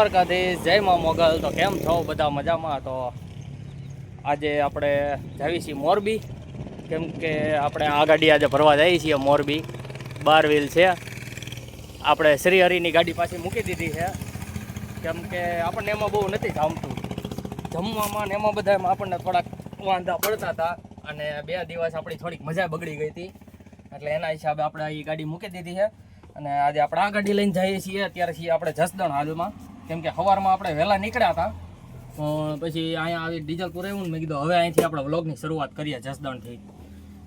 દ્વારકાધીશ, જય માં મોગલ। તો કેમ છો બધા? મજામાં? તો આજે આપણે જઈએ છીએ મોરબી, કેમ કે આપણે આ ગાડી આજે ભરવા જઈએ છીએ મોરબી। 12 વ્હીલ છે, આપણે શ્રી હરિની ગાડી પાછી મૂકી દીધી છે, કેમ કે આપણને એમાં બહુ નથી જામતું, જમવામાં ને એમાં બધામાં આપણને થોડાક વાંધા પડતા હતા, અને 2 દિવસ આપણી થોડીક મજા બગડી ગઈ હતી, એટલે એના હિસાબે આપણે એ ગાડી મૂકી દીધી છે। અને આજે આપણે આ ગાડી લઈને જઈએ છીએ। અત્યારે છીએ આપણે જસદણ હાલમાં, કેમ કે સવારમાં આપણે વહેલા નીકળ્યા હતા, પછી અહીંયા આવી ડીઝલ પુરાવ્યું ને મેં કીધું હવે અહીંથી આપણે વ્લોગની શરૂઆત કરીએ જસદણથી,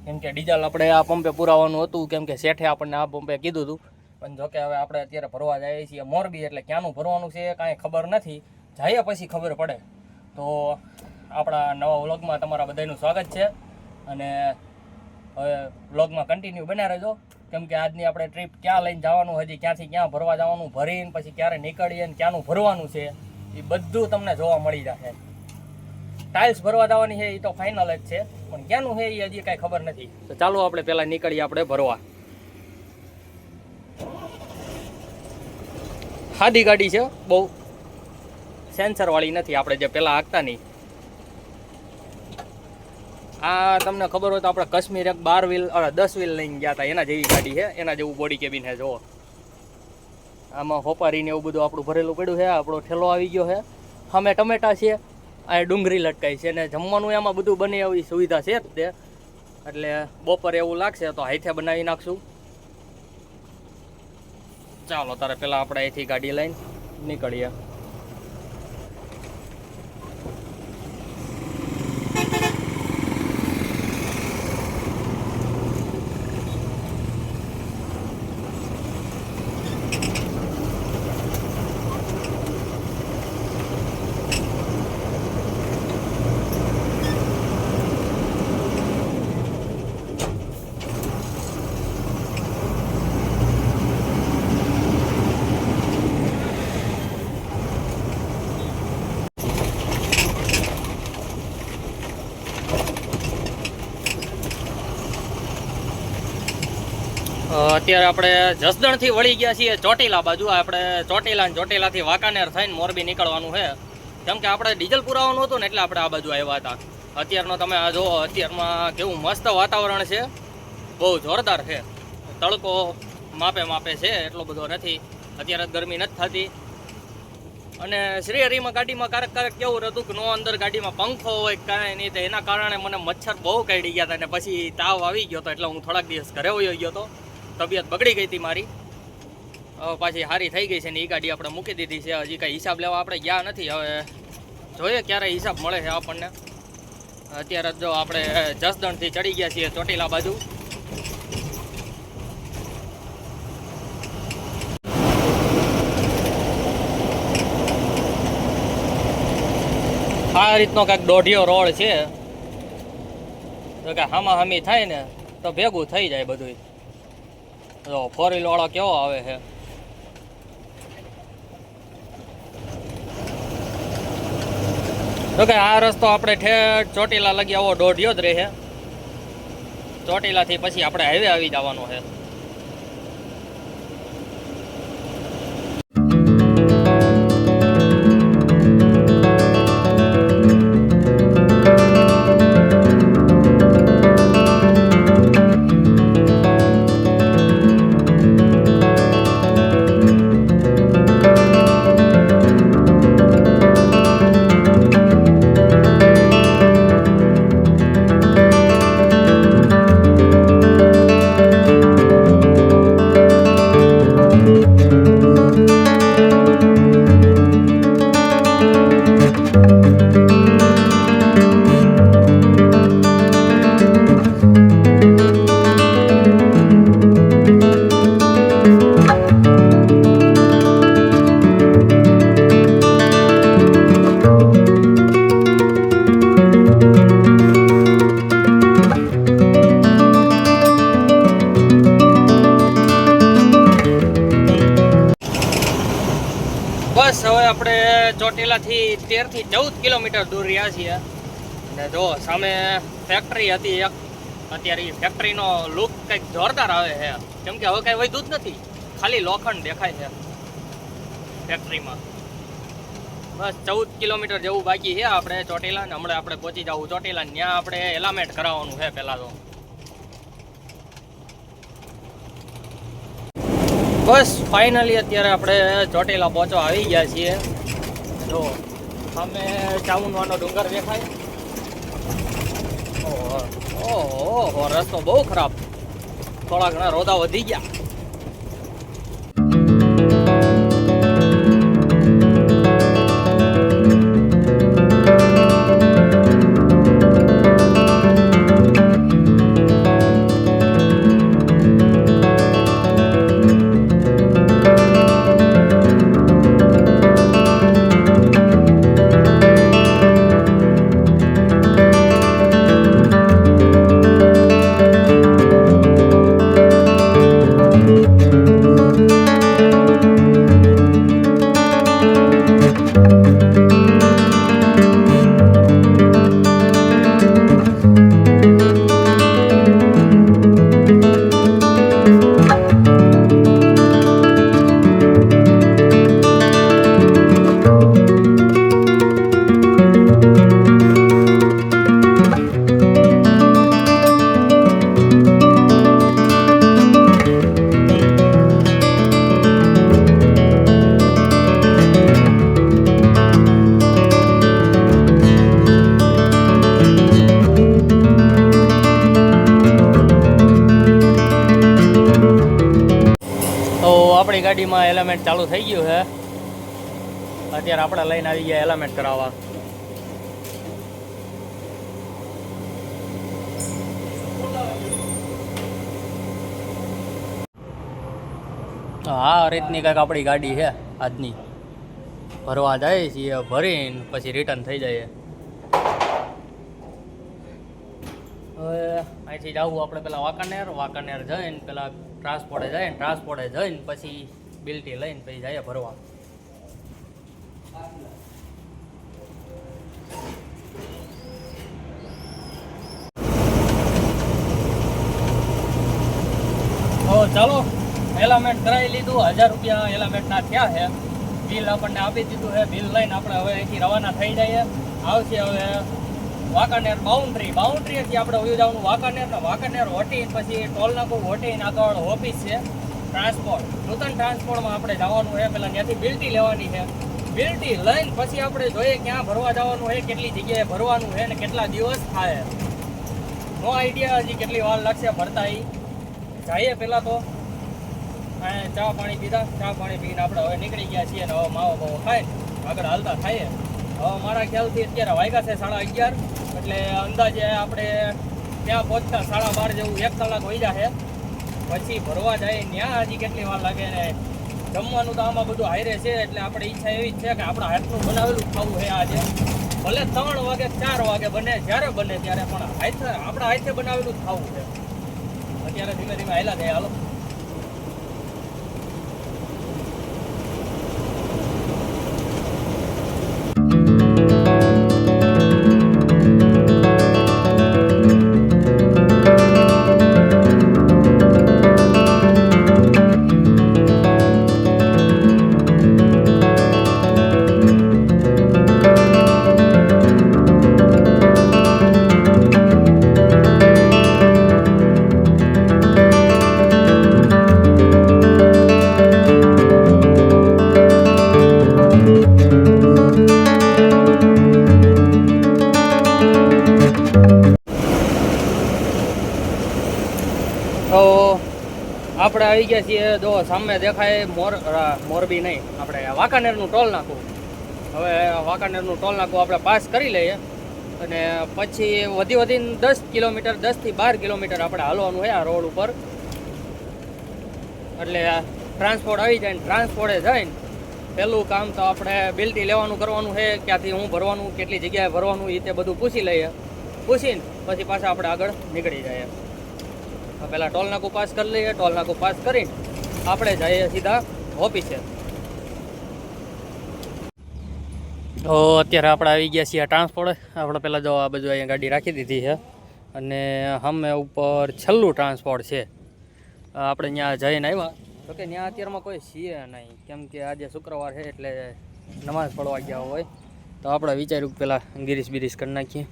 કેમ કે ડીઝલ આપણે આ પંપે પુરાવાનું હતું, કેમ કે શેઠે આપણને આ પંપે કીધું હતું, પણ જોકે હવે આપણે અત્યારે ભરવા જઈએ છીએ મોરબી, એટલે ક્યાંનું ભરવાનું છે કાંઈ ખબર નથી, જઈએ પછી ખબર પડે। તો આપણા નવા વ્લોગમાં તમારા બધાનું સ્વાગત છે, અને હવે વ્લોગમાં કન્ટિન્યુ બન્યા રહેજો, કેમ કે આજની આપણે ટ્રીપ ક્યાં લઈને જવાનું, હજી ક્યાંથી ક્યાં ભરવા જવાનું, ભરીને પછી ક્યારે નીકળીએ ને ક્યાંનું ભરવાનું છે એ બધું તમને જોવા મળી જશે। ટાઇલ્સ ભરવા જવાની છે એ તો ફાઇનલ જ છે, પણ ક્યાંનું છે એ હજી કાંઈ ખબર નથી। તો ચાલો આપણે પહેલાં નીકળીએ આપણે ભરવા। સાદી ગાડી છે, બહુ સેન્સરવાળી નથી, આપણે જે પહેલાં હાંકતા નહીં। આ તમને ખબર હોય તો આપણે કાશ્મીર એક 12 વ્હીલ 10 વ્હીલ લઈને ગયા હતા, એના જેવી ગાડી છે, એના જેવું બોડી કેબિન છે। જુઓ આમાં હોપારીને એવું બધું આપણું ભરેલું પડ્યું છે, આપણો ઠેલો આવી ગયો છે, સામે ટમેટા છે, આ ડુંગળી લટકાઈ છે, ને જમવાનું એમાં બધું બને એવી સુવિધા છે જ તે, એટલે બપોરે એવું લાગશે તો હાથે બનાવી નાખશું। ચાલો તારે પહેલાં આપણે અહીંથી ગાડી લઈને નીકળીએ। અત્યારે આપણે જસદણથી વળી ગયા છીએ ચોટીલા બાજુ। આપણે ચોટીલાથી વાંકાનેર થઈને મોરબી નીકળવાનું છે, કેમ કે આપણે ડીઝલ પુરાવાનું હતું ને એટલે આપણે આ બાજુ આવ્યા હતા। અત્યારનો તમે આ જુઓ, અત્યારમાં કેવું મસ્ત વાતાવરણ છે, બહુ જોરદાર છે, તડકો માપે છે, એટલો બધો નથી, અત્યારે ગરમી નથી થતી। અને શ્રી હરિમાં ગાડીમાં ક્યારેક કેવું હતું કે નો અંદર ગાડીમાં પંખો હોય કાંઈ નહીં, તો એના કારણે મને મચ્છર બહુ કાઢી ગયા હતા, અને પછી તાવ આવી ગયો હતો, એટલે હું થોડાક દિવસ ઘરે વયો ગયો હતો, તબિયત બગડી ગઈ હતી મારી, પાછી સારી થઈ ગઈ છે ને એ ગાડી આપણે મૂકી દીધી છે। હજી કાંઈ હિસાબ લેવા આપણે ગયા નથી, હવે જોઈએ ક્યારે હિસાબ મળે છે આપણને। અત્યારે જો આપણે જસદણથી ચડી ગયા છીએ ચોટીલા બાજુ। આ રીતનો કાંઈક દોઢિયો રોડ છે, તો કે હામાહામી થાય ને તો ભેગું થઈ જાય બધું। જો 4 વ્હીલ વાળો કેવો આવે છે, તો કે આ રસ્તો આપણે ઠેઠ ચોટીલા લગી આવો દોઢિયો જ રહે, ચોટીલાથી પછી આપણે હાઈવે આવી જવાનો છે। બસ હવે આપણે ચોટીલાથી 13 થી 14 કિલોમીટર દૂર રહ્યા છીએ, અને જો સામે ફેક્ટરી હતી એક, અત્યારે એ ફેક્ટરીનો લુક કંઈક જોરદાર આવે છે, કેમ કે હવે કાંઈ વધ્યું જ નથી, ખાલી લોખંડ દેખાય છે ફેક્ટરીમાં। બસ 14 કિલોમીટર જેવું બાકી છે આપણે ચોટીલા ને હમણાં આપણે પહોંચી જવું ચોટીલા ને ત્યાં આપણે એલામેન્ટ કરાવવાનું છે પહેલાં તો. બસ ફાઇનલી અત્યારે આપણે ચોટીલા પહોંચવા આવી ગયા છીએ. જો સામે ચામુંડવાનો ડુંગર દેખાય. ઓહો રસ્તો બહુ ખરાબ, થોડા ઘણા રોદા વધી ગયા. આપણી ગાડીમાં એલામેન્ટ ચાલુ થઈ ગયું છે. અત્યારે આપણે લઈને આવી ગયા એલામેન્ટ કરાવવા. આ રીતની કંઈક આપણી ગાડી છે આજની. ભરવા જાય છીએ, ભરીને પછી રિટર્ન થઈ જાય. હવે અહીંથી જવું આપણે પેલા વાંકાનેર જઈને પેલા ટ્રાન્સપોર્ટે જઈને પછી બિલ્ટી લઈને પછી જઈએ ભરવા. ચાલો એલામેન્ટ કરાવી લીધું. 1000 રૂપિયા એલામેન્ટના થયા છે. બિલ આપણને આપી દીધું છે. બિલ લઈને આપણે હવે અહીંથી રવાના થઈ જઈએ. આવશે હવે વાંકાનેર બાઉન્ડ્રીથી આપણે વયું જવાનું વાંકાનેર વટીને પછી ટોલનાકું વટીને આગળ ઓફિસ છે ટ્રાન્સપોર્ટ, નૂતન ટ્રાન્સપોર્ટમાં આપણે જવાનું છે. પહેલાં ત્યાંથી બિલ્ટી લેવાની છે. બિલ્ટી લઈને પછી આપણે જોઈએ ક્યાં ભરવા જવાનું છે, કેટલી જગ્યાએ ભરવાનું છે ને કેટલા દિવસ થાય. નો આઈડિયા હજી કેટલી વાર લાગશે ભરતા. જઈએ પહેલાં તો ચા પાણી પીને આપણે હવે નીકળી ગયા છીએ. અને હવે માવો બાવો ખાય આગળ હાલતા થાય. હવે મારા ખ્યાલથી અત્યારે વાગ્યા છે 11:30, એટલે અંદાજે આપણે ત્યાં પહોંચતા 12:30 જેવું 1 કલાક વહી જશે. પછી ભરવા જાય ત્યાં હજી કેટલી વાર લાગે. ને જમવાનું તો આમાં બધું હારે છે, એટલે આપણી ઈચ્છા એવી જ છે કે આપણા હાથનું બનાવેલું ખાવું છે આજે. ભલે 3 વાગે 4 વાગે બને, જ્યારે બને ત્યારે, પણ આપણા હાથે બનાવેલું જ ખાવું છે. અત્યારે ધીમે ધીમે હાલ્યા જાય. હાલો આપણે આવી ગયા છીએ. જો સામે દેખાય મોરબી નહીં, આપણે વાંકાનેરનું ટોલ નાકું. હવે વાંકાનેરનું ટોલ નાકું આપણે પાસ કરી લઈએ અને પછી વધીને 10 કિલોમીટર 10 થી 12 કિલોમીટર આપણે હાલવાનું છે આ રોડ ઉપર. એટલે ટ્રાન્સપોર્ટ આવી જાય. ટ્રાન્સપોર્ટે જઈને પહેલું કામ તો આપણે બિલ્ટી લેવાનું કરવાનું છે. ક્યાંથી હું ભરવાનું, કેટલી જગ્યાએ ભરવાનું, એ તે બધું પૂછી લઈએ. પૂછીને પછી પાછા આપણે આગળ નીકળી જઈએ. પહેલાં ટોલ નાકું પાસ કરી લઈએ. ટોલ નાકું પાસ કરીને આપણે જઈએ સીધા ઓફિસે. તો અત્યારે આપણે આવી ગયા છીએ ટ્રાન્સપોર્ટ. આપણે પહેલાં જો આ બધું અહીંયા ગાડી રાખી દીધી છે અને સામે ઉપર છેલ્લું ટ્રાન્સપોર્ટ છે. આપણે ત્યાં જઈને આવ્યા તો કે ત્યાં અત્યારમાં કોઈ છીએ નહીં, કેમ કે આજે શુક્રવાર છે એટલે નમાઝ પડવા ગયા હોય તો આપણે વિચાર્યું કે પહેલાં ગિરીશ બિરીશ કરી નાખીએ.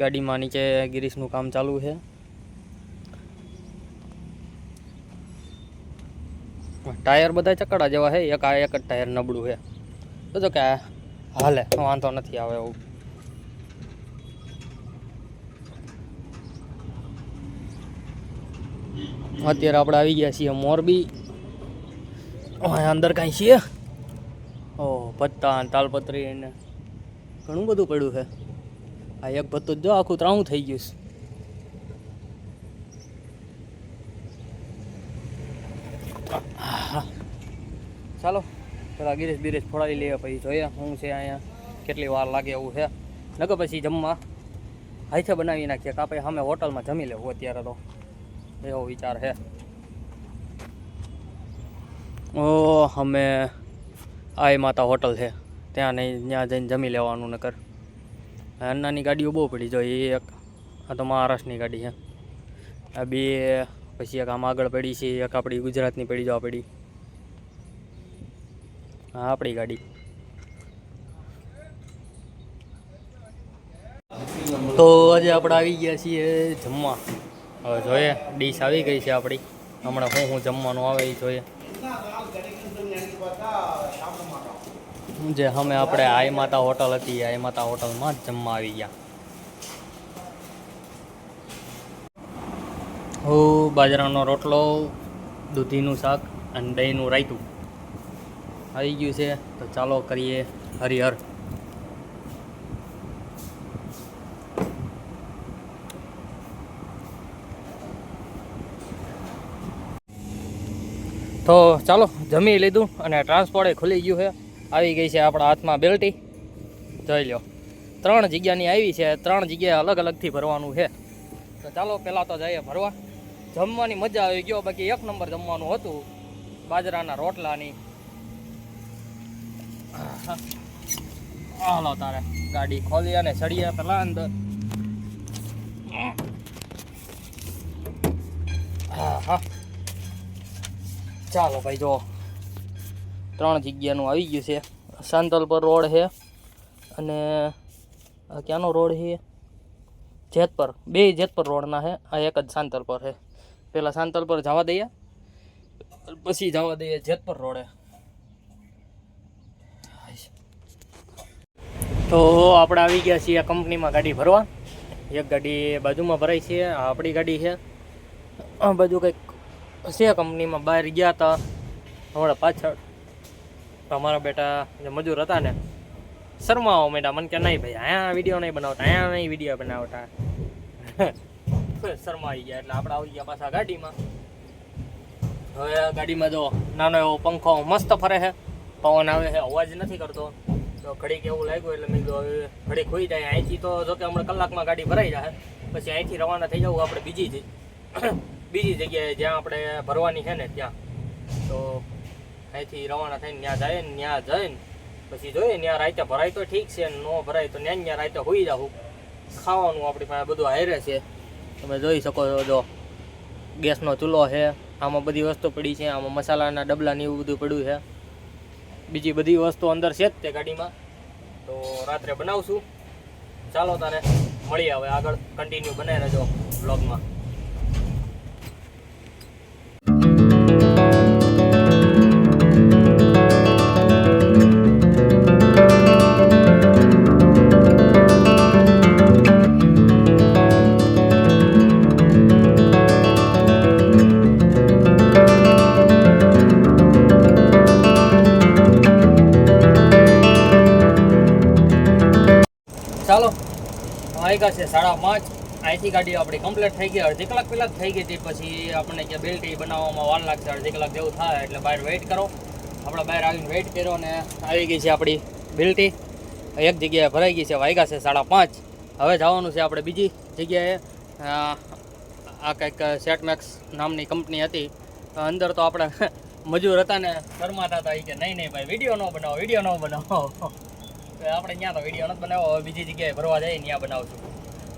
ગાડીમાં નીચે ગિરીશનું કામ ચાલુ છે. ટાયર બધા ચકડા જેવા છે, એક જ ટાયર નબળું છે. તો કે હાલે વાંધો નથી આવે એવું. અત્યારે આપણે આવી ગયા છીએ મોરબી. અંદર કાંઈ છીએ પત્તા તાલપત્રી ને ઘણું બધું પડ્યું છે. આ એક ભત્તું જો આખું ત્રાણું થઈ ગયું છે. ચાલો પેલા ગિરીશ બિરીશ ફોડાવી લઈએ, પછી જોઈએ શું છે અહીંયા, કેટલી વાર લાગે એવું છે. નકર પછી જમવા હાથે બનાવી નાખીએ, કાં પછી અમે હોટલમાં જમી લેવું અત્યારે, તો એવો વિચાર છે. અમે આઈ માતા હોટલ છે ત્યાં નહીં, ત્યાં જઈને જમી લેવાનું. નકર અન્નાની ગાડીઓ બહુ પડી જો. એક આ તો મહારાષ્ટ્રની ગાડી છે, આ બે પછી એક આમ આગળ પડી છે, એક આપણી ગુજરાતની પડી જવા પડી. હા આપણી ગાડી. તો આજે આપણે આવી ગયા છીએ જમવા. હવે જોઈએ ડીશ આવી ગઈ છે આપણી. હમણાં શું જમવાનું આવે એ જોઈએ. જે અમે આપણે આઈ માતા હોટલ હતી, આઈ માતા હોટલમાં જ જમવા આવી ગયા. બાજરાનો રોટલો, દૂધીનું શાક અને દહીંનું રાયતું આવી ગયું છે. તો ચાલો કરીએ હરિહર. તો ચાલો જમી લીધું અને ટ્રાન્સપોર્ટ ખુલી ગયું છે. આવી ગઈ છે આપણા હાથમાં બેલ્ટી. જોઈ લો 3 જગ્યાની આવી છે, 3 જગ્યાએ અલગ અલગથી ભરવાનું છે. તો ચાલો પહેલાં તો જઈએ ભરવા. જમવાની મજા આવી ગયો, બાકી 1 નંબર જમવાનું હતું. બાજરાના રોટલાની. હાલો તારે ગાડી ખોલી અને ચડીએ પેલા અંદર. હા ચાલો ભાઈ, જો 3 જગ્યાનું આવી ગયું છે. સાંતલપર રોડ છે અને ક્યાંનો રોડ છે? જેતપર. 2 જેતપર રોડના છે. આ એક જ સાંતલપર છે. પહેલાં સાંતલપર જવા દઈએ, પછી જવા દઈએ જેતપર રોડે. તો આપણે આવી ગયા છીએ કંપનીમાં ગાડી ભરવા. એક ગાડી બાજુમાં ભરાઈ છે, આ આપણી ગાડી છે. આ બાજુ કંઈક છે કંપનીમાં, બહાર ગયા હતા હમણાં પાછળ. અમારા બેટા જે મજૂર હતા ને શરમાવા માંડ્યા. મને કે નહીં ભાઈ અહીંયા વિડીયો નહીં બનાવતા, અહીંયા નહીં વિડીયો બનાવતા. શરમાઈ ગયા એટલે આપણે આવી ગયા પાછા ગાડીમાં. હવે ગાડીમાં જો નાનો એવો પંખો મસ્ત ફરે છે, પવન આવે છે, અવાજ નથી કરતો. તો ઘડીક એવું લાગ્યું એટલે મેં કીધું હવે ઘડીક ખોઈ જાય. અહીંથી તો જોકે હમણાં કલાકમાં ગાડી ભરાઈ જાય, પછી અહીંથી રવાના થઈ જવું આપણે બીજી જગ્યાએ જ્યાં આપણે ભરવાની છે ને ત્યાં. તો અહીંથી રવાના થઈને ત્યાં જઈને પછી જોઈએ ત્યાં રાતે ભરાય તો ઠીક છે, ન ભરાય તો ત્યાં રાતે હોઈ જાઉં. ખાવાનું આપણી પાસે બધું હારે છે, તમે જોઈ શકો છો. જો ગેસનો ચૂલો છે, આમાં બધી વસ્તુ પડી છે, આમાં મસાલાના ડબલાને એવું બધું પડ્યું છે. બીજી બધી વસ્તુ અંદર છે જ તે ગાડીમાં. તો રાત્રે બનાવશું. ચાલો તારે મળીએ હવે આગળ. કન્ટિન્યુ બનાવી રહેજો બ્લોગમાં. ચાલો વાગ્યા છે 5:30. અહીંથી ગાડી આપણી કમ્પ્લીટ થઈ ગઈ. અડધી કલાક પહેલાં જ થઈ ગઈ હતી. પછી આપણને જે બેલ્ટી બનાવવામાં વાર લાગશે, અડધી કલાક જેવું થાય એટલે બહાર વેઇટ કરો. આપણે બહાર આવીને વેઇટ કર્યો ને આવી ગઈ છે આપણી બેલ્ટી. એક જગ્યાએ ભરાઈ ગઈ છે. વાગ્યા છે 5:30. હવે જવાનું છે આપણે બીજી જગ્યાએ. આ કંઈક સેટમેક્સ નામની કંપની હતી. અંદર તો આપણે મજૂર હતા ને શરમાતા હતા કે નહીં ભાઈ વિડીયો ન બનાવો. આપણે ત્યાં તો વિડીયો નથી બનાવો. હવે બીજી જગ્યાએ ભરવા જઈએ ત્યાં બનાવશું.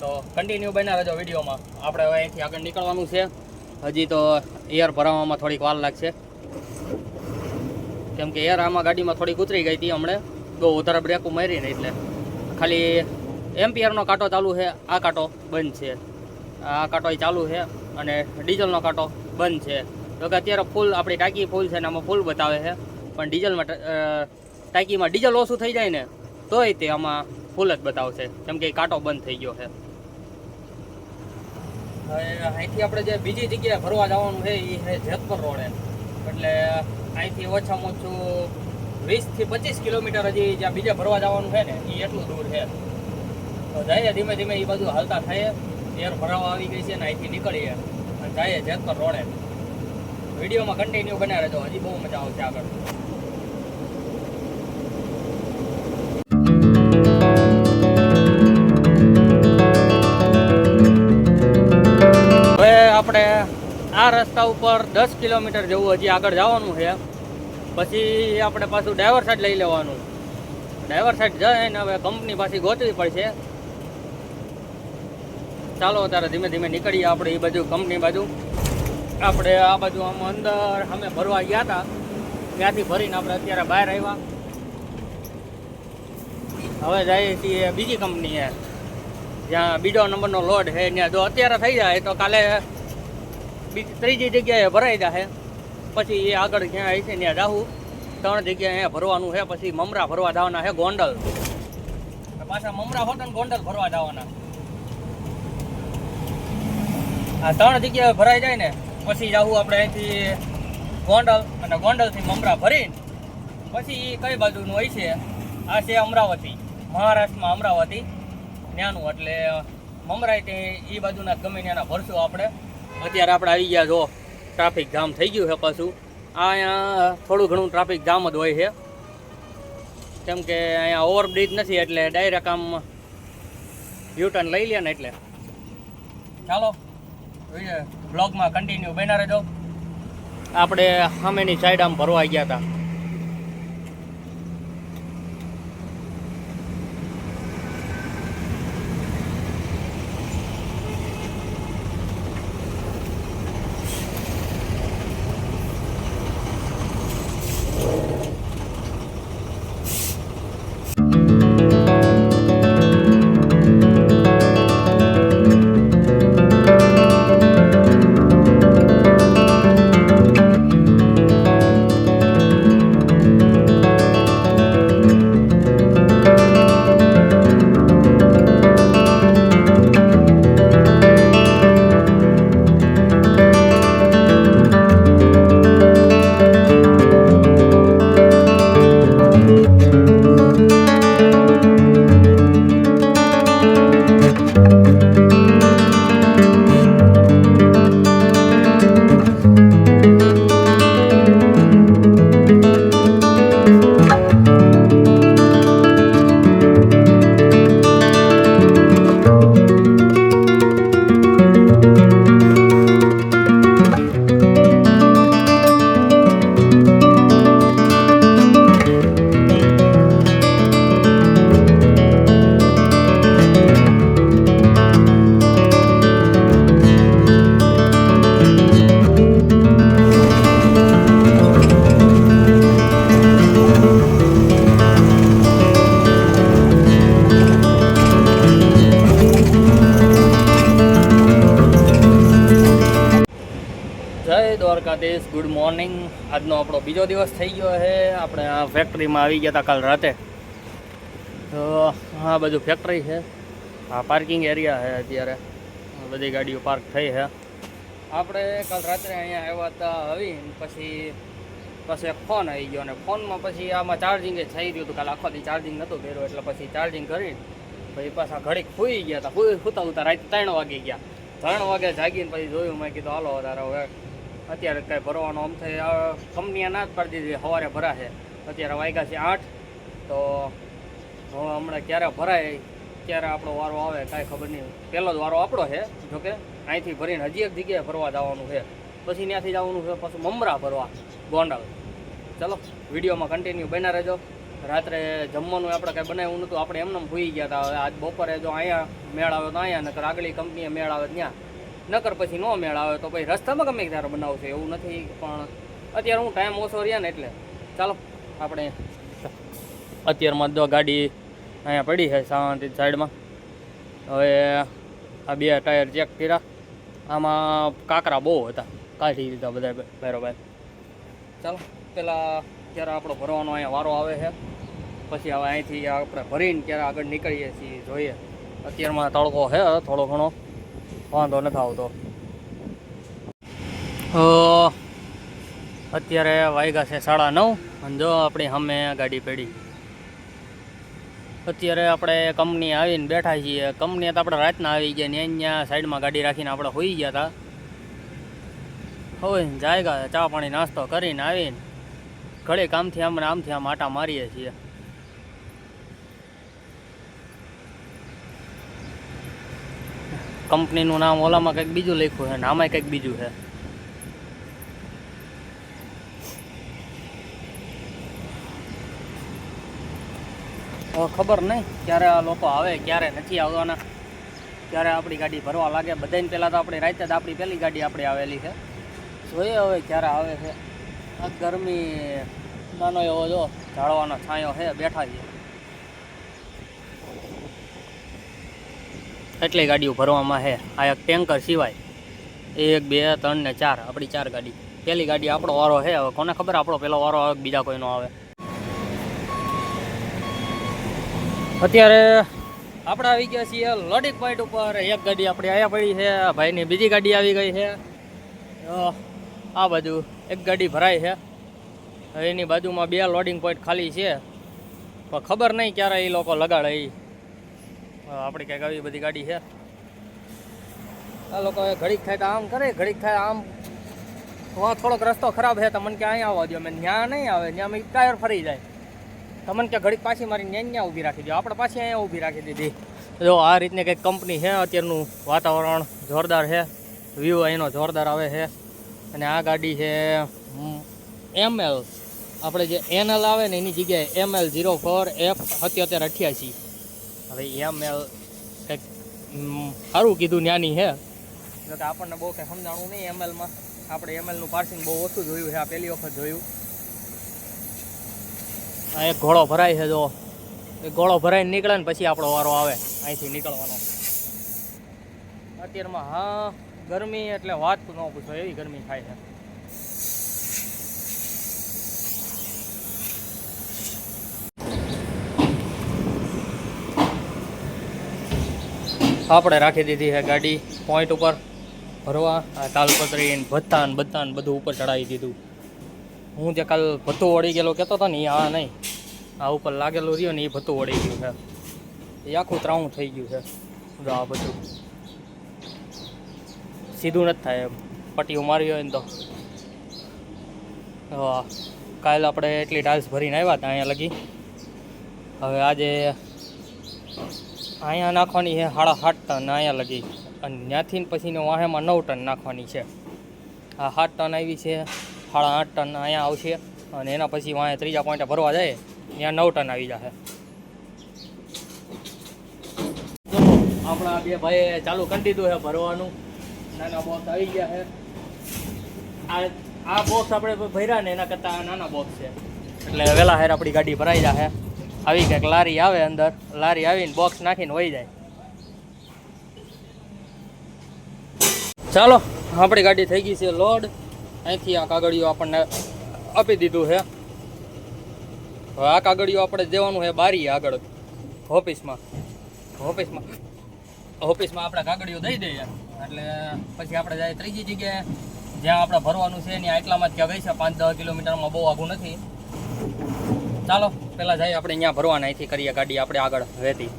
તો કન્ટિન્યુ બના રહેજો વિડીયોમાં. આપણે હવે અહીંથી આગળ નીકળવાનું છે. હજી તો એર ભરાવામાં થોડીક વાર લાગશે. કેમ કે યાર આમાં ગાડીમાં થોડીક ઉતરી ગઈ હતી હમણાં, બહુ વધારે બ્રેકો મારીને, એટલે ખાલી એમ્પિયરનો કાંટો ચાલુ છે, આ કાંટો બંધ છે, આ કાંટો ચાલુ છે, અને ડીઝલનો કાંટો બંધ છે. તો કે અત્યારે ફૂલ આપણી ટાંકી ફૂલ છે ને આમાં ફૂલ બતાવે છે, પણ ડીઝલમાં ટાંકીમાં ડીઝલ ઓછું થઈ જાય ને તોય તે આમાં ફૂલ જ બતાવશે, કેમ કે કાંટો બંધ થઈ ગયો છે. હવે અહીંથી આપણે જે બીજી જગ્યાએ ફરવા જવાનું છે એ છે જેતપર રોડે, એટલે અહીંથી ઓછામાં ઓછું 20 થી 25 કિલોમીટર હજી જ્યાં બીજે ફરવા જવાનું છે ને એ એટલું દૂર છે. તો જઈએ ધીમે ધીમે એ બાજુ હાલતા થઈએ, એર ભરાવા આવી ગઈ છે ને અહીંથી નીકળીએ અને જઈએ જેતપર રોડે. વિડીયોમાં કન્ટિન્યુ બનાવી રહેજો, હજી બહુ મજા આવશે આગળ. હવે આપણે આ રસ્તા ઉપર 10 કિલોમીટર જેવું હજી આગળ જવાનું છે, પછી આપણે પાછું ડ્રાઈવર સાઈડ લઈ લેવાનું. ડ્રાઈવર સાઈડ જઈને હવે કંપની પાછી ગોતવી પડશે. ચાલો ત્યારે ધીમે ધીમે નીકળીએ આપણે એ બાજુ કંપની બાજુ. આપણે આ બાજુ આમ અંદર અમે ભરવા ગયા હતા, ત્યાંથી ભરીને આપણે અત્યારે બહાર આવ્યા. હવે જઈએ છીએ બીજી કંપનીએ જ્યાં બીજો નંબરનો લોડ છે. ત્યાં જો અત્યારે થઈ જાય તો કાલે ત્રીજી જગ્યાએ ભરાઈ જશે, પછી એ આગળ ક્યાં આવી છે ત્યાં જાવું. 3 જગ્યાએ અહીંયા ભરવાનું છે, પછી મમરા ભરવા જવાના છે ગોંડલ. પાછા મમરા હોત ને ગોંડલ ભરવા જવાના. આ 3 જગ્યાએ ભરાઈ જાય ને પછી જાવું આપણે અહીંથી ગોંડલ, અને ગોંડલથી મમરા ભરીને પછી કઈ બાજુનું હોય છે, આ છે અમરાવતી, મહારાષ્ટ્રમાં અમરાવતી ત્યાંનું. એટલે મમરાઈ તે એ બાજુના ગમે ત્યાંના ભરશું આપણે. અત્યારે આપણે આવી ગયા, જો ટ્રાફિક જામ થઈ ગયું છે પાછું. અહીંયા થોડું ઘણું ટ્રાફિક જામ જ હોય છે, કેમ કે અહીંયા ઓવરબ્રિજ નથી, એટલે ડાયરેક્ટ આમ યુટર્ન લઈ લે ને. એટલે ચાલો બ્લોગમાં કન્ટિન્યુ બન્યા રહેજો. આપણે સામેની સાઈડ આમ ભરવા ગયા હતા. Dwarkadhish, good morning. આજનો આપણો બીજો દિવસ થઈ ગયો છે. આપણે આ ફેક્ટરીમાં આવી ગયા હતા કાલ રાતે. તો આ બધું ફેક્ટરી છે, આ પાર્કિંગ એરિયા છે. અત્યારે બધી ગાડીઓ પાર્ક થઈ છે. આપણે કાલ રાત્રે અહીંયા આવ્યા હતા આવી, પછી પછી એક ફોન આવી ગયો, અને ફોનમાં પછી આમાં ચાર્જિંગ જ થઈ ગયું હતું. કાલે આખો દી ચાર્જિંગ નહોતું કર્યું, એટલે પછી ચાર્જિંગ કરી પછી પાછા ઘડીક સૂઈ ગયા હતા. સૂતા ઉતા રાતે 3 વાગી ગયા. 3 વાગે જાગીને પછી જોયું, મેં કીધું હાલો વધારે હવે અત્યારે કાંઈ ભરવાનો આમ થઈ કંપનીએ ના જ પાડી દીધી સવારે ભરાશે. અત્યારે વાગ્યા છે 8, તો હવે હમણાં ક્યારે ભરાય ક્યારે આપણો વારો આવે કાંઈ ખબર નહીં. પહેલો જ વારો આપણો છે, જોકે અહીંથી ભરીને હજી એક જગ્યાએ ભરવા જવાનું છે, પછી ત્યાંથી જવાનું છે પાછું મમરા ભરવા ગોંડલ. ચલો વિડીયોમાં કન્ટિન્યુ બન્યા રહેજો. રાત્રે જમવાનું આપણે કાંઈ બનાવ્યું નહોતું, આપણે એમને ભૂઈ ગયા હતા. હવે આજ બપોરે જો અહીંયા મેળ આવે તો અહીંયા, નકર આગલી કંપનીએ મેળ આવે ત્યાં, નકર પછી ન મેળ આવે તો પછી રસ્તામાં ગમે ત્યારે બનાવશે એવું નથી. પણ અત્યારે હું ટાઈમ ઓછો રહ્યા ને એટલે ચાલો આપણે અત્યારમાં તો ગાડી અહીંયા પડી છે શાંતિ સાઈડમાં. હવે આ બે ટાયર ચેક કર્યા, આમાં કાંકરા બહુ હતા, કાઢી દીધા બધા બરાબર. ચાલો પેલા ક્યારે આપણો ભરવાનો અહીંયા વારો આવે છે, પછી હવે અહીંથી આપણે ભરીને ક્યારે આગળ નીકળીએ છીએ જોઈએ. અત્યારમાં તડકો છે થોડો ઘણો, વાંધો નથી આવતો. અત્યારે વાગ્યા છે 9:30 અને જો આપણી સામે ગાડી પડી. અત્યારે આપણે કંપની આવીને બેઠા છીએ. કંપની તો આપણે રાતના આવી ગયા ને અહીંયા સાઈડમાં ગાડી રાખીને આપણે હોઈ ગયા હતા. હવે જાયગા ચા પાણી નાસ્તો કરીને આવીને ઘરે કામથી આમથી આમ આટા મારીએ છીએ. કંપનીનું નામ ઓલામાં કંઈક બીજું લખ્યું છે ને આમાંય કંઈક બીજું છે. ખબર નહીં ક્યારે આ લોકો આવે, ક્યારે નથી આવવાના, ક્યારે આપણી ગાડી ભરવા લાગે. બધાને પહેલાં તો આપણી રાતે જ આપણી પહેલી ગાડી આપણી આવેલી છે. જોઈએ હવે ક્યારે આવે છે. આ ગરમી નાનો એવો જો ઝાડવાનો છાંયો છે, બેઠા છીએ. એટલી ગાડીઓ ભરવામાં છે. આ એક ટેન્કર સિવાય 1 2 3 ને 4 આપણી 4 ગાડી. પહેલી ગાડી આપણો વારો છે. હવે કોને ખબર આપણો પહેલો વારો આવે બીજા કોઈનો આવે. અત્યારે આપણે આવી ગયા છીએ લોડિંગ પોઈન્ટ ઉપર. એક ગાડી આપણી અહીંયા પડી છે, ભાઈની બીજી ગાડી આવી ગઈ છે. આ બાજુ એક ગાડી ભરાય છે, એની બાજુમાં 2 લોડિંગ પોઈન્ટ ખાલી છે. પણ ખબર નહીં ક્યારે એ લોકો લગાડે. આપણી કંઈક આવી બધી ગાડી છે. આ લોકો ઘડીક થાય તો આમ કરે, ઘડીક થાય આમ. થોડોક રસ્તો ખરાબ છે, તમને કે અહીંયા આવવા દો. મેં ત્યાં નહીં આવે, ત્યાં મેં ટાયર ફરી જાય. તમને કે ઘડીક પાછી મારી ત્યાં ઊભી રાખી દો. આપણે પાછી અહીંયા ઊભી રાખી દીધી. જો આ રીતની કંઈક કંપની છે. અત્યારનું વાતાવરણ જોરદાર છે, વ્યૂ અહીંનો જોરદાર આવે છે. અને આ ગાડી છે ML, આપણે જે NL આવે ને એની જગ્યાએ ML04F7788. હવે ML કંઈક સારું કીધું ન્યાની છે, એટલે આપણને બહુ કંઈ સમજાણું નહીં MLમાં. આપણે MLનું પાર્સિંગ બહુ ઓછું જોયું છે, આ પહેલી વખત જોયું. આ એક ઘોડો ભરાય છે. જો એ ઘોડો ભરાઈને નીકળે ને પછી આપણો વારો આવે અહીંથી નીકળવાનો. અત્યારમાં હા ગરમી એટલે વાત ન પૂછો, એવી ગરમી થાય છે. આપણે રાખી દીધી છે ગાડી પોઈન્ટ ઉપર ભરવા. આ તાલપત્રી ને ભથ્થા ને બધું ઉપર ચડાવી દીધું. હું જે કાલ ભથ્થું વળી ગયેલો કહેતો હતો ને એ આ નહીં, આ ઉપર લાગેલું રહ્યું ને એ ભથ્થું વળી ગયું છે. એ આખું ત્રાણું થઈ ગયું છે. આ બધું સીધું નથી થાય, પટ્ટીઓ મારી હોય ને તો. કાલે આપણે એટલી ટાઇલ્સ ભરીને આવ્યા હતા અહીંયા લગી. હવે આજે અહીંયા નાખવાની છે 7.5 ટન અહીંયા લગી, અને ત્યાંથી પછીનો વાહેમાં 9 ટન નાખવાની છે. આ 7 ટન આવી છે, 8.5 ટન અહીંયા આવશે, અને એના પછી વાંહે ત્રીજા પોઈન્ટે ભરવા જાય ત્યાં 9 ટન આવી જશે. આપણા બે ભાઈએ ચાલુ કરી દીધું છે ભરવાનું. નાના બોક્સ આવી ગયા છે. આ બોક્સ આપણે ભર્યા ને એના કરતાં આ નાના બોક્સ છે, એટલે વહેલા હેર આપણી ગાડી ભરાઈ જશે. આવી કંઈક લારી આવે, અંદર લારી આવીને બોક્સ નાખીને વહી જાય. ચાલો આપણી ગાડી થઈ ગઈ છે લોડ. અહીંથી આ કાગળિયું આપણને આપી દીધું છે. હવે આ કાગળિયું આપણે દેવાનું છે બારી આગળ ઓફિસમાં આપણે કાગળિયું દઈ દઈએ, એટલે પછી આપણે જાય ત્રીજી જગ્યાએ જ્યાં આપણે ભરવાનું છે. ત્યાં એટલામાં જ ક્યાં ગઈ છે, 5-10 કિલોમીટરમાં, બહુ આઘું નથી. ચાલો પહેલાં જઈએ આપણે અહીંયા ભરવાના. અહીંથી કરીએ ગાડી આપણે આગળ વહેતી.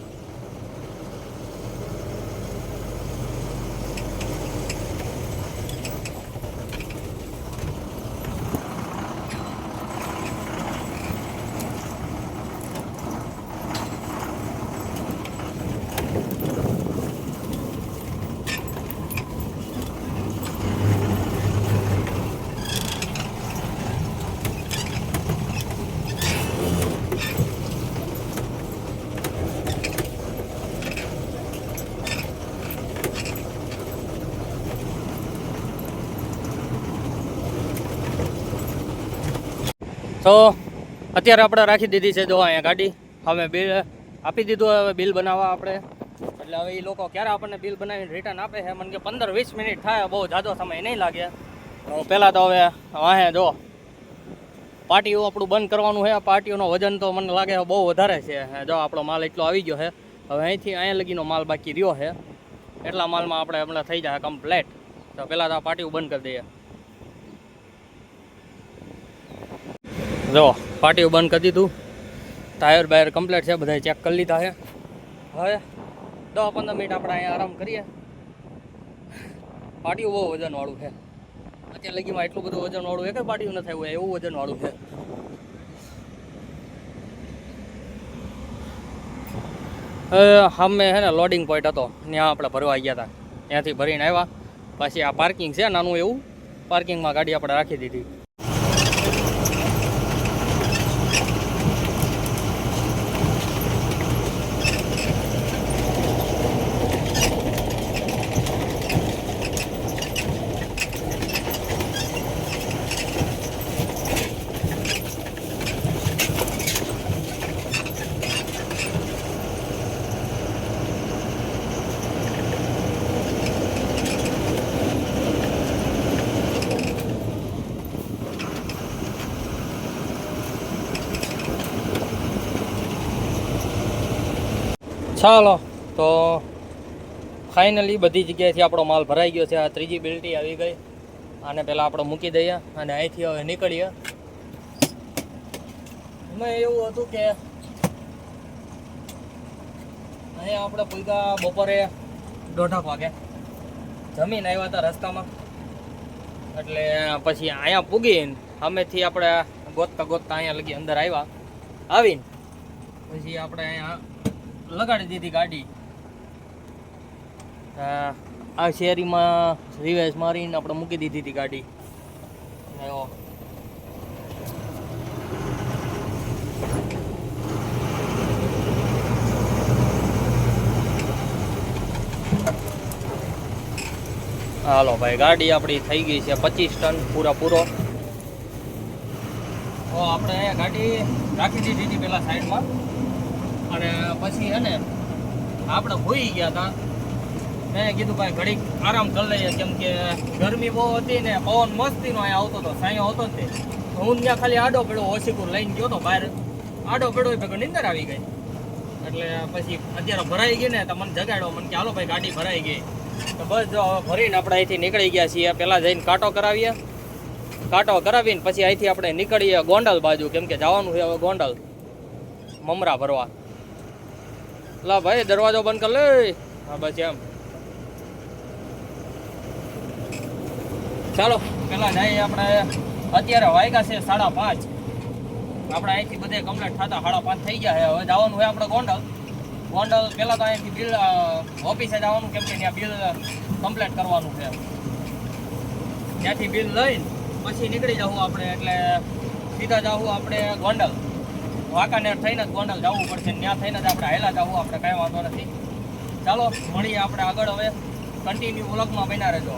તો અત્યારે આપણે રાખી દીધી છે જો અહીંયા ગાડી. હવે બિલ આપી દીધું, હવે બિલ બનાવવા આપણે. એટલે હવે એ લોકો ક્યારે આપણને બિલ બનાવીને રિટર્ન આપે છે મને કે 15-20 મિનિટ થાય, બહુ ઝાઝો સમય નહીં લાગે. પહેલાં તો હવે વાહે જો પાટીઓ આપણું બંધ કરવાનું છે. પાટીઓનો વજન તો મને લાગે બહુ વધારે છે. જો આપણો માલ એટલો આવી ગયો છે. હવે અહીંથી અહીંયા લગીનો માલ બાકી રહ્યો છે. એટલા માલમાં આપણે હમણાં થઈ જાય કમ્પ્લેટ. તો પહેલાં તો આ પાટીઓ બંધ કરી દઈએ. જો પાટીઓ બંધ કરી દીધું, ટાયર બાયર કમ્પ્લેટ છે, બધા ચેક કરી લીધા છે. હવે 10-15 મિનિટ આપણે અહીંયા આરામ કરીએ. પાટીઓ બહુ વજનવાળું છે. અત્યારે લગીમાં એટલું બધું વજનવાળું એક પાટીઓ ન થાય હોય એવું વજનવાળું છે. સામે છે ને લોડિંગ પોઈન્ટ હતો, ત્યાં આપણે ભરવા ગયા હતા. ત્યાંથી ભરીને આવ્યા. પછી આ પાર્કિંગ છે નાનું એવું, પાર્કિંગમાં ગાડી આપણે રાખી દીધી. ચાલો તો ફાઇનલી બધી જગ્યાએથી આપણો માલ ભરાઈ ગયો છે. આ ત્રીજી બિલ્ટી આવી ગઈ. આને પહેલાં આપણે મૂકી દઈએ અને અહીંથી હવે નીકળીએ. એમાં એવું હતું કે અહીંયા આપણે પૂગ્યા બપોરે 1:30 વાગે. જમીન આવ્યા હતા રસ્તામાં, એટલે પછી અહીંયા પૂગીને સામેથી આપણે ગોતતા ગોતતા અહીંયા લગી અંદર આવ્યા. આવીને પછી આપણે અહીંયા લગાડી દીધી ગાડી. આ શેરીમાં રિવેસ મારીને આપણે મૂકી દીધી હતી ગાડી. હાલો ભાઈ, ગાડી આપણી થઈ ગઈ છે 25 ટન પૂરો. તો આપણે અહીંયા ગાડી રાખી દીધી હતી પેલા સાઈડમાં. અને પછી હે ને આપણે ભૂઈ ગયા હતા. મેં કીધું ભાઈ ઘડીક આરામ કરી લઈએ, કેમ કે ગરમી બહુ હતી ને પવન મસ્તીનો અહીંયા આવતો હતો, સાંયો હતો જ તે. હું ત્યાં ખાલી આડો પેડો ઓશીપુર લઈને ગયો હતો બહાર. આડો પેડો ભેગો નીંદર આવી ગઈ. એટલે પછી અત્યારે ભરાઈ ગઈ ને તો મને જગાડ્યો. મને કે હાલો ભાઈ ગાડી ભરાઈ ગઈ. તો બસ જો ભરીને આપણે અહીંથી નીકળી ગયા છીએ. પહેલાં જઈને કાંટો કરાવીએ. કાંટો કરાવીને પછી અહીંથી આપણે નીકળીએ ગોંડલ બાજુ, કેમ કે જવાનું છે હવે ગોંડલ મમરા ભરવા. લા ભાઈ દરવાજો બંધ કર લે. હા બસ એમ. ચાલો પેલા જઈએ આપણે. અત્યારે વાગ્યા છે 5:30. આપણે અહીંથી બધે કમ્પ્લીટ થતા 5:30 થઈ ગયા છે. હવે જવાનું હોય આપણે ગોંડલ. પહેલાં તો અહીંથી બિલ ઓફિસે જવાનું, કેમ કે ત્યાં બિલ કમ્પ્લીટ કરવાનું છે. ત્યાંથી બિલ લઈને પછી નીકળી જવું આપણે. એટલે સીધા જવું આપણે ગોંડલ. વાંકાનેર થઈને જ ગોંડલ જવું પડશે. ત્યાં થઈને જ આપણે હાયલા જવું. આપણે કાંઈ વાંધો નથી. ચાલો મળીએ આપણે આગળ. હવે કન્ટિન્યુ વ્લોગમાં બન્યા રહેજો.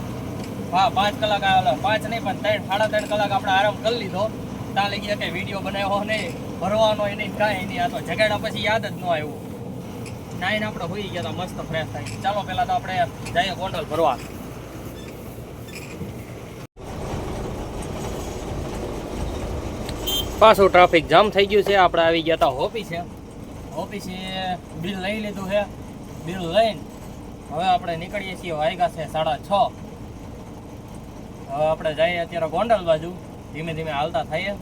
હા 5 કલાક 5 નહીં પણ 3-3.5 કલાક આપણે આરામ કરી લીધો. ત્યાં લઈ ગયા કંઈ વિડીયો બનાવ્યો નહીં, ભરવાનો એ નહીં, કાંઈ નહીં. આ તો જગાડ્યા પછી યાદ જ ન આવ્યું. નાઈને આપણે હોઈ ગયા હતા મસ્ત ફ્રેશ થાય. ચાલો પહેલાં તો આપણે જઈએ ગોંડલ ભરવા. પાછું ટ્રાફિક જામ થઈ ગયું છે. આપણે આવી ગયા હતા ઓફિસે બિલ લઈ લીધું છે. બિલ લઈને હવે આપણે નીકળીએ છીએ. વાગ્યા છે 6:30. હવે આપણે જઈએ અત્યારે ગોંડલ બાજુ. ધીમે ધીમે હાલતા થઈએ.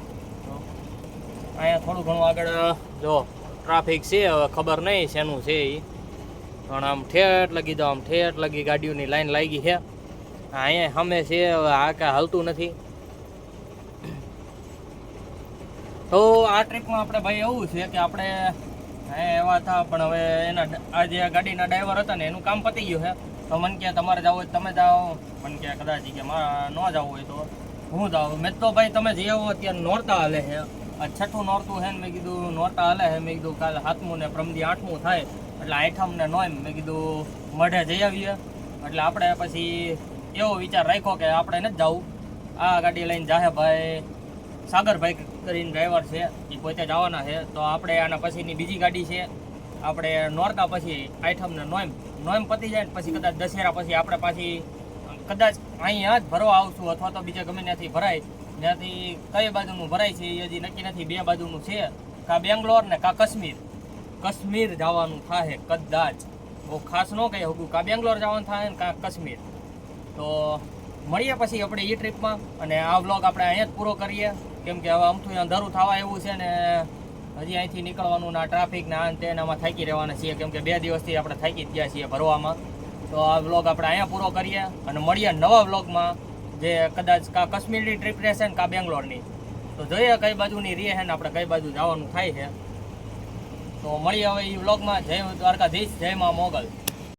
અહીંયા થોડું ઘણું આગળ જો ટ્રાફિક છે. હવે ખબર નહીં શેનું છે એ, પણ આમ ઠેઠ લગી દો, આમ ઠેઠ લગી ગાડીઓની લાઈન લાગી છે. અહીંયા સામે છે. હવે આ કાંઈ હાલતું નથી. તો આ ટ્રીપમાં આપણે ભાઈ એવું છે કે આપણે એવા હતા, પણ હવે એના આ જે ગાડીના ડ્રાઈવર હતા ને એનું કામ પતી ગયું છે. તો મને કહે તમારે જવું હોય તમે જાઓ. મને કહે કદાચ કે મારે ન જવું હોય તો હું જાઉં. મેં તો ભાઈ તમે જઈ આવો. અત્યારે નોરતા હાલે છે. આ 6ઠું નોરતું છે ને મેં કીધું નોરતા હાલે છે. મેં કીધું કાલે 7મું ને પ્રમદી 8મું થાય એટલે 8મ ને 9મ મેં કીધું મઢે જઈ આવીએ. એટલે આપણે પછી એવો વિચાર રાખ્યો કે આપણે નથી જવું. આ ગાડી લઈને જાહે ભાઈ સાગરભાઈ કરીને ડ્રાઈવર છે, એ પોતે જવાના છે. તો આપણે આના પછીની બીજી ગાડી છે, આપણે નોરતા પછી આઠમ ને નોમ પતી જાય ને પછી કદાચ દશેરા પછી આપણે પાછી કદાચ અહીંયા જ ભરવા આવશું, અથવા તો બીજા ગમે ત્યાંથી ભરાય. ત્યાંથી કઈ બાજુનું ભરાય છે એ હજી નક્કી નથી. 2 બાજુનું છે, કાં બેંગ્લોર ને કાં કશ્મીર જવાનું થાય કદાચ. બહુ ખાસ ન કહી શકું, કાં બેંગ્લોર જવાનું થાય ને કાં કશ્મીર. તો મળીએ પછી આપણે એ ટ્રીપમાં. અને આ વ્લોગ આપણે અહીંયા જ પૂરો કરીએ, કેમ કે હવે અમથું અંધારું થવા એવું છે ને હજી અહીંથી નીકળવાનું ના ટ્રાફિક ના અંતે એનામાં થાકી રહેવાના છીએ, કેમ કે 2 દિવસથી આપણે થાકી જ ગયા છીએ ભરવામાં. તો આ વ્લોગ આપણે અહીંયા પૂરો કરીએ અને મળીએ નવા વ્લોગમાં, જે કદાચ કાં કશ્મીરની ટ્રીપ રહેશે ને કાં બેંગ્લોરની. તો જોઈએ કઈ બાજુની રહે છે ને આપણે કઈ બાજુ જવાનું થાય છે. તો મળીએ હવે એ વ્લોગમાં. જય દ્વારકાધીશ, જય મા મોગલ.